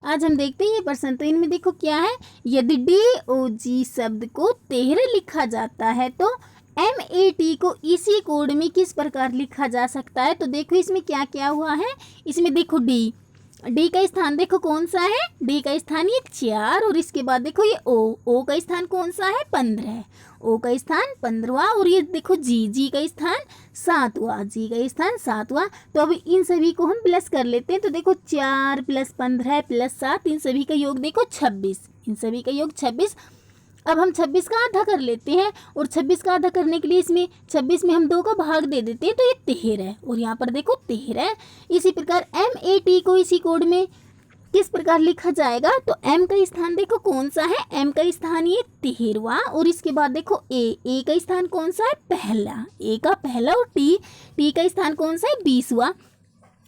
आज हम देखते हैं ये प्रश्न। तो इनमें देखो क्या है, यदि DOG शब्द को 13 लिखा जाता है तो MAT को इसी कोड में किस प्रकार लिखा जा सकता है। तो देखो इसमें क्या क्या हुआ है। इसमें देखो डी का स्थान देखो कौन सा है, डी का स्थान ये 4 और इसके बाद देखो ये ओ का स्थान कौन सा है 15, ओ का स्थान 15वां और ये देखो जी का स्थान 7वां, जी का स्थान 7वां। तो अब इन सभी को हम प्लस कर लेते हैं। तो देखो 4 + 15 + 7 इन सभी का योग देखो 26, इन सभी का योग 26। अब हम 26 का आधा कर लेते हैं और 26 का आधा करने के लिए इसमें 26 में हम 2 का भाग दे देते हैं तो ये 13 है और यहाँ पर देखो 13 है। इसी प्रकार MAT को इसी कोड में किस प्रकार लिखा जाएगा। तो M का स्थान देखो कौन सा है, M का स्थान ये 13वां और इसके बाद देखो A का स्थान कौन सा है पहला, A का पहला और T का स्थान कौन सा है 20वां।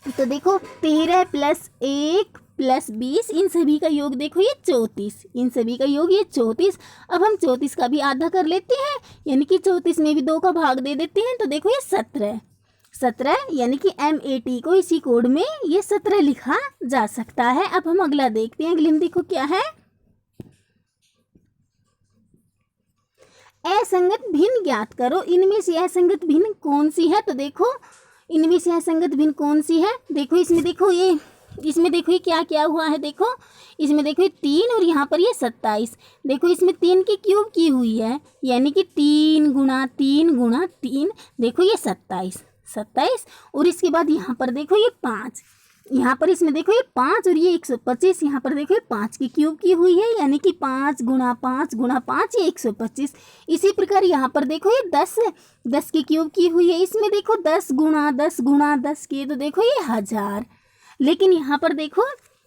तो देखो 13 + 1 + 20 इन सभी का योग देखो ये 34, इन सभी का योग ये 34। अब हम 34 का भी आधा कर लेते हैं, यानी कि 34 में भी 2 का भाग दे देते हैं तो देखो ये 17, यानी कि MAT को इसी कोड में ये 17 लिखा जा सकता है। अब हम अगला देखते हैं। अगले में देखो क्या है, असंगत भिन्न ज्ञात करो, इनमें से असंगत भिन्न कौन सी है। तो देखो इनमें से असंगत भिन्न कौन सी है, देखो इसमें देखो ये क्या क्या हुआ है। देखो इसमें देखो ये 3 और यहाँ पर ये 27, देखो इसमें 3 की क्यूब की हुई है, यानी कि 3 × 3 × 3 देखो ये 27 और इसके बाद यहाँ पर देखो ये 5, यहाँ पर इसमें देखो ये 5 और ये 125, यहाँ पर देखो ये 5 की क्यूब की हुई है, यानी कि 5 × 5 × 5 ये 125। इसी प्रकार यहाँ पर देखो ये 10 की क्यूब की हुई है, इसमें देखो 10 × 10 × 10 की, तो देखो ये 1000। लेकिन यहाँ पर देखो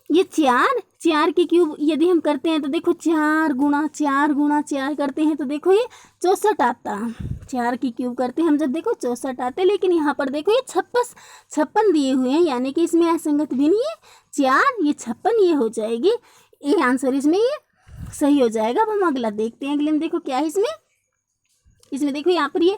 ये 4 की क्यूब यदि हम करते हैं तो देखो 4 × 4 × 4 करते हैं तो देखो ये 64 आता, 4 की क्यूब करते हैं हम जब देखो 64 आते। लेकिन यहाँ पर देखो ये 56 दिए हुए हैं, यानी कि इसमें असंगत भिन्न ये 4 ये 56 ये हो जाएगी, ये आंसर इसमें ये सही हो जाएगा। अब हम अगला देखते हैं। अगले में देखो क्या है, इसमें देखो यहाँ पर ये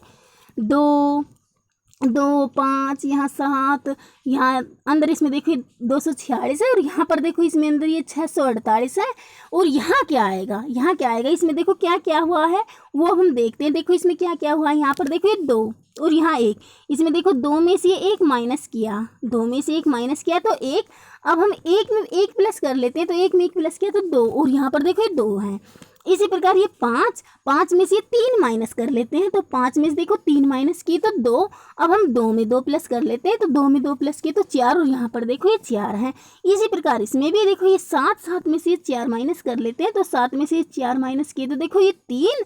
2 5 यहाँ 7, यहाँ अंदर इसमें देखो 246 है और यहाँ पर देखो इसमें अंदर ये 648 है। और यहाँ क्या आएगा, इसमें देखो क्या क्या हुआ है वो हम देखते हैं। देखो इसमें क्या क्या हुआ है, यहाँ पर देखो ये 2 और यहाँ 1, इसमें देखो 2 में से 1 माइनस किया, 2 में से 1 माइनस किया तो 1। अब हम 1 में 1 प्लस कर लेते हैं, तो 1 में 1 प्लस किया तो 2 और यहाँ पर देखो ये 2 है। इसी प्रकार ये 5 में से 3 माइनस कर लेते हैं, तो 5 में से देखो 3 माइनस किए तो 2। अब हम 2 में 2 प्लस कर लेते हैं, तो 2 में 2 प्लस किए तो 4 और यहाँ पर देखो ये 4 है। इसी प्रकार इसमें भी देखो ये 7 में से 4 माइनस कर लेते हैं, तो 7 में से 4 माइनस किए तो देखो ये 3।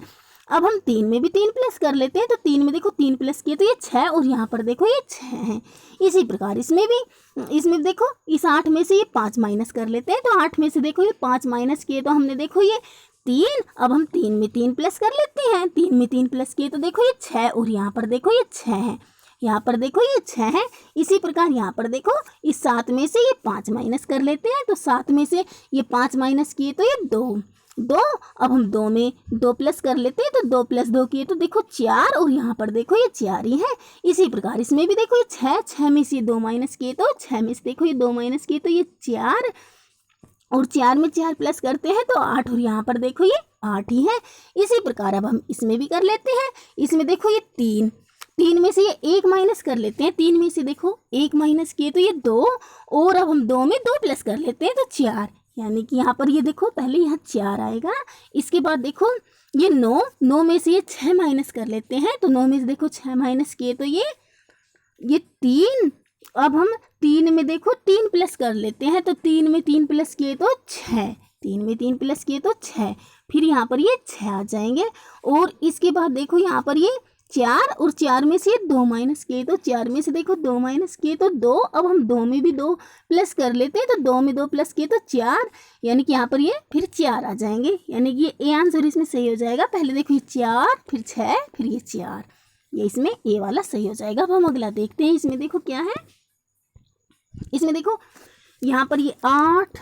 अब हम 3 में भी 3 प्लस कर लेते हैं, तो 3 में देखो 3 प्लस किए तो ये 6 और यहाँ पर देखो ये 6 है। इसी प्रकार इसमें देखो इस 8 में से ये 5 माइनस कर लेते हैं, तो 8 में से देखो ये 5 माइनस किए तो हमने देखो ये 3। अब हम 3 में 3 प्लस कर लेते हैं, 3 में 3 प्लस किए तो देखो ये 6 और यहाँ पर देखो ये 6 है, यहाँ पर देखो ये 6 है। इसी प्रकार यहाँ पर देखो इस 7 में से ये 5 माइनस कर लेते हैं, तो 7 में से ये 5 माइनस किए तो ये 2। अब हम 2 में 2 प्लस कर लेते हैं, तो 2 + 2 किए तो देखो 4 और यहाँ पर देखो ये 4 ही है। इसी प्रकार इसमें भी देखो ये 6 में से 2 माइनस किए तो 6 में से देखो ये 2 माइनस किए तो ये 4 और 4 में 4 प्लस करते हैं तो 8 और यहाँ पर देखो ये 8 ही है। इसी प्रकार अब हम इसमें भी कर लेते हैं। इसमें देखो ये 3 में से ये 1 माइनस कर लेते हैं, 3 में से देखो 1 माइनस किए तो ये 2 और अब हम 2 में 2 प्लस कर लेते हैं तो 4, यानी कि यहाँ पर ये देखो पहले यहाँ 4 आएगा। इसके बाद देखो ये 9 में से ये 6 माइनस कर लेते हैं, तो 9 में से देखो 6 माइनस किए तो ये 3। अब हम 3 में देखो 3 प्लस कर लेते हैं, तो 3 में 3 प्लस किए तो 6, 3 में 3 प्लस किए तो 6, फिर यहाँ पर ये 6 आ जाएंगे। और इसके बाद देखो यहाँ पर ये 4 और 4 में से 2 माइनस किए तो 4 में से देखो 2 माइनस किए तो 2। अब हम 2 में भी 2 प्लस कर लेते हैं, तो 2 में 2 प्लस किए तो 4, यानी कि यहाँ पर ये फिर 4 आ जाएंगे, यानी कि ये आंसर इसमें सही हो जाएगा। पहले देखो ये 4 फिर 6 फिर ये 4, ये इसमें ए वाला सही हो जाएगा। अब हम अगला देखते हैं। इसमें देखो क्या है, इसमें देखो यहाँ पर ये 8,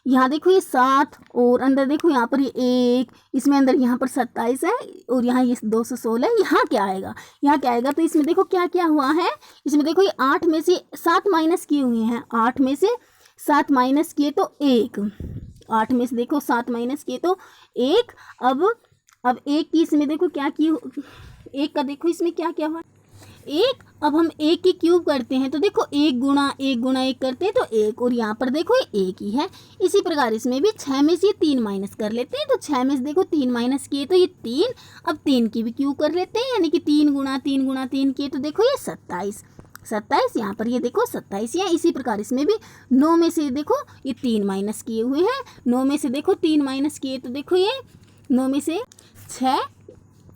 यहाँ देखो ये 7 और अंदर देखो यहाँ पर ये 1, इसमें अंदर यहाँ पर 27 है और यहाँ ये 216 है। यहाँ क्या आएगा, तो इसमें देखो क्या क्या हुआ है। इसमें देखो ये 8 में से 7 माइनस किए हुए हैं, 8 में से 7 माइनस किए तो 1, 8 में से देखो 7 माइनस किए तो 1। अब 1 की इसमें देखो क्या की, 1 का देखो इसमें क्या क्या हुआ 1। अब हम 1 की क्यूब करते हैं तो देखो 1 गुणा 1 गुणा 1 करते हैं तो 1, और यहाँ पर देखो ये 1 ही है। इसी प्रकार इसमें भी 6 में से 3 माइनस कर लेते हैं तो 6 में से देखो 3 माइनस किए तो ये 3। अब 3 की भी क्यूब कर लेते हैं, यानी कि 3 गुणा 3 गुणा 3 किए तो देखो ये 27, यहाँ पर ये देखो 27 है। इसी प्रकार इसमें भी 9 में से देखो ये 3 माइनस किए हुए हैं, 9 में से देखो 3 माइनस किए तो देखो ये 9 में से 6,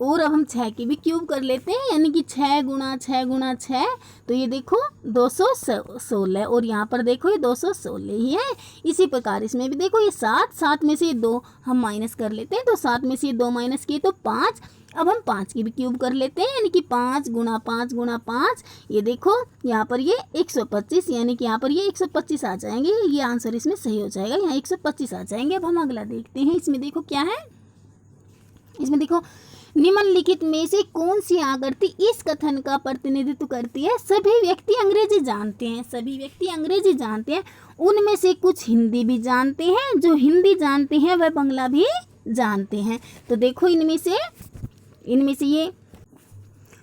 और अब हम 6 की भी क्यूब कर लेते हैं, यानी कि 6 गुणा 6 गुणा 6 तो ये देखो 216, और यहाँ पर देखो ये 216 ही है। इसी प्रकार इसमें भी देखो ये 7 में से ये 2 हम माइनस कर लेते हैं तो 7 में से ये 2 माइनस किए तो 5। अब हम 5 की भी क्यूब कर लेते हैं, यानी कि 5 गुणा 5 गुणा 5, ये देखो यहाँ पर ये 125, यानी कि यहाँ पर ये 125 आ जाएंगे। ये आंसर इसमें सही हो जाएगा, यहाँ 125 आ जाएंगे। अब हम अगला देखते हैं, इसमें देखो क्या है, इसमें देखो निम्नलिखित में से कौन सी आकृति इस कथन का प्रतिनिधित्व करती है? सभी व्यक्ति अंग्रेजी जानते हैं, सभी व्यक्ति अंग्रेजी जानते हैं, उनमें से कुछ हिंदी भी जानते हैं, जो हिंदी जानते हैं वह बांग्ला भी जानते हैं। तो देखो इनमें से ये,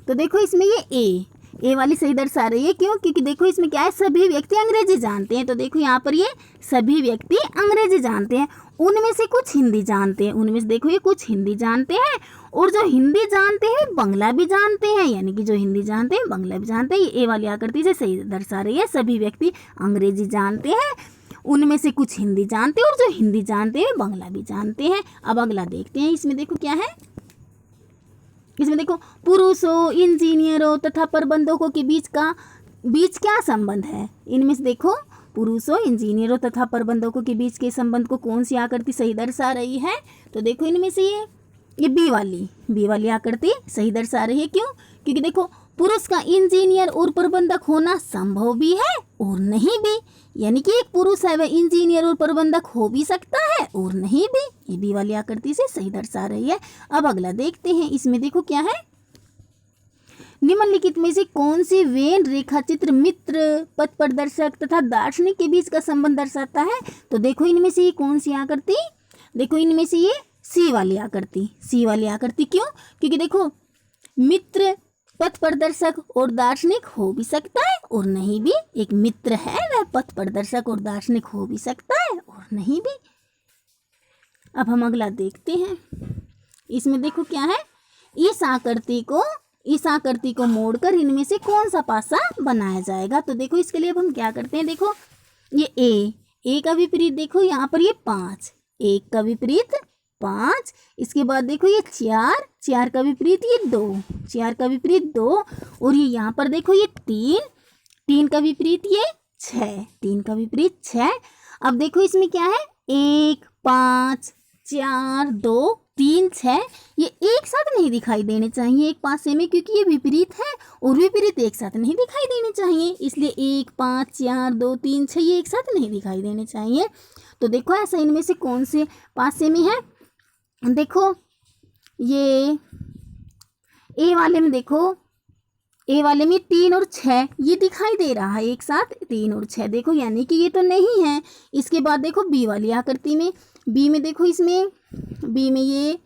तो देखो इसमें ये ए वाली सही दर्शा रही है, क्यों? क्योंकि देखो इसमें क्या है, सभी व्यक्ति अंग्रेजी जानते हैं, तो देखो यहाँ पर ये सभी व्यक्ति अंग्रेजी जानते हैं, उनमें से कुछ हिंदी जानते हैं, उनमें से देखो ये कुछ हिंदी जानते हैं, और जो हिंदी जानते हैं बांग्ला भी जानते हैं, यानी कि जो हिंदी जानते हैं बांग्ला भी जानते हैं। ये ए वाली आकृति से सही दर्शा रही है, सभी व्यक्ति अंग्रेजी जानते हैं, उनमें से कुछ हिंदी जानते हैं, और जो हिंदी जानते हैं बांग्ला भी जानते हैं। अब अगला देखते हैं, इसमें देखो क्या है, इसमें देखो पुरुषों, इंजीनियरों तथा प्रबंधकों के बीच क्या संबंध है? इनमें से देखो पुरुषों, इंजीनियरों तथा प्रबंधकों के बीच के संबंध को कौन सी आकृति सही दर्शा रही है? तो देखो इनमें से ये बी वाली आकृति सही दर्शा रही है, क्यों? क्योंकि देखो पुरुष का इंजीनियर और प्रबंधक होना संभव भी है और नहीं भी, यानी कि एक पुरुष है वह इंजीनियर और प्रबंधक हो भी सकता है और नहीं भी। ये बी वाली आकृति से सही दर्शा रही है। अब अगला देखते हैं, इसमें देखो क्या है, निम्नलिखित में से कौन सी वेन रेखा चित्र मित्र, पथ प्रदर्शक तथा दार्शनिक के बीच का संबंध दर्शाता है? तो देखो इनमें से ये कौन सी आकृति, देखो इनमें से ये सी वाली आकृति, क्यों? क्योंकि देखो मित्र, पथ प्रदर्शक और दार्शनिक हो भी सकता है और नहीं भी। एक मित्र है वह पथ प्रदर्शक और दार्शनिक हो भी सकता है और नहीं भी। अब हम अगला देखते हैं, इसमें देखो क्या है, इस आकृति को मोड़कर इनमें से कौन सा पासा बनाया जाएगा? तो देखो इसके लिए अब हम क्या करते हैं, देखो ये ए का विपरीत देखो यहाँ पर ये 5, 1 का विपरीत 5, इसके बाद देखो ये 4 का विपरीत ये 2, और ये यहाँ पर देखो ये 3 का विपरीत ये 6। अब देखो इसमें क्या है, 1 5 4 2 3 6, ये एक साथ नहीं दिखाई देने चाहिए एक पासे में, क्योंकि ये विपरीत है और विपरीत एक साथ नहीं दिखाई देने चाहिए, इसलिए 1 5 4 2 3 6 ये एक साथ नहीं दिखाई देने चाहिए। तो देखो ऐसा इनमें से कौन से पासे में है, देखो ये ए वाले में, देखो ए वाले में 3 और 6 ये दिखाई दे रहा है एक साथ, 3 और 6 देखो, यानी कि ये तो नहीं है। इसके बाद देखो बी वाली आकृति में, बी में देखो इसमें, बी में ये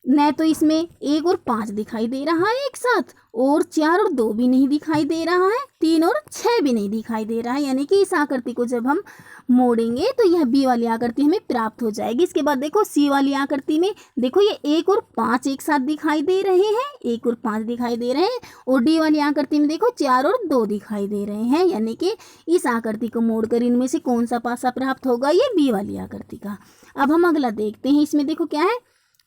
न तो इसमें 1 और 5 दिखाई दे रहा है एक साथ, और 4 और 2 भी नहीं दिखाई दे रहा है, 3 और 6 भी नहीं दिखाई दे रहा है, यानी कि इस आकृति को जब हम मोड़ेंगे तो यह बी वाली आकृति हमें प्राप्त हो जाएगी। इसके बाद देखो सी वाली आकृति में, देखो ये 1 और 5 एक साथ दिखाई दे रहे हैं, 1 और 5 दिखाई दे रहे हैं, और डी वाली आकृति में देखो 4 और 2 दिखाई दे रहे हैं, यानी कि इस आकृति को मोड़कर इनमें से कौन सा पासा प्राप्त होगा, ये बी वाली आकृति का। अब हम अगला देखते हैं, इसमें देखो क्या है,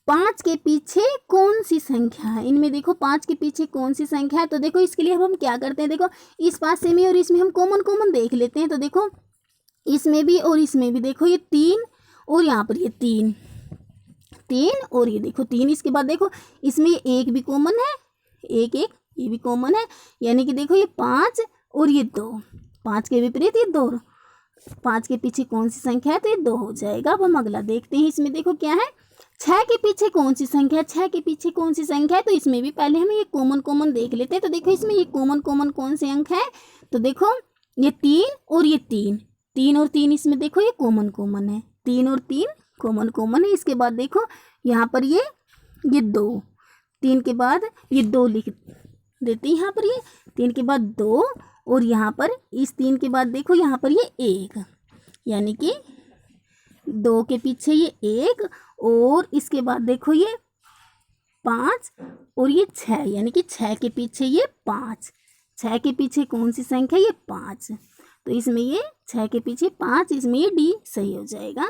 5 के पीछे कौन सी संख्या है? इनमें देखो 5 के पीछे कौन सी संख्या है? तो देखो इसके लिए अब हम क्या करते हैं, देखो इस पासे में और इसमें हम कॉमन देख लेते हैं। तो देखो इसमें भी और इसमें भी देखो ये 3 और यहाँ पर ये 3 और ये देखो 3, इसके बाद देखो इसमें ये 1 भी कॉमन है, 1 ये भी कॉमन है, यानी कि देखो ये 5 और ये 2, 5 के विपरीत ये 2, 5 के पीछे कौन सी संख्या है? तो ये 2 हो जाएगा। अब हम अगला देखते हैं, इसमें देखो क्या है, 6 के पीछे कौन सी संख्या है? 6 के पीछे कौन सी संख्या है? तो इसमें भी पहले हम ये कॉमन देख लेते हैं। तो देखो इसमें ये कॉमन कौन से अंक है? तो देखो ये 3 और ये 3, 3 और 3 इसमें देखो ये कॉमन कॉमन है, 3 और 3 कॉमन कॉमन है। इसके बाद देखो यहाँ पर ये 2, 3 के बाद ये 2 लिख देते हैं यहाँ पर, ये 3 के बाद 2 और यहाँ पर इस 3 के बाद देखो यहाँ पर ये 1, यानी कि 2 के पीछे ये 1 और इसके बाद देखो ये 5 और ये 6, यानी कि 6 के पीछे ये 5, 6 के पीछे कौन सी संख्या, ये 5। तो इसमें ये 6 के पीछे 5, इसमें ये डी सही हो जाएगा।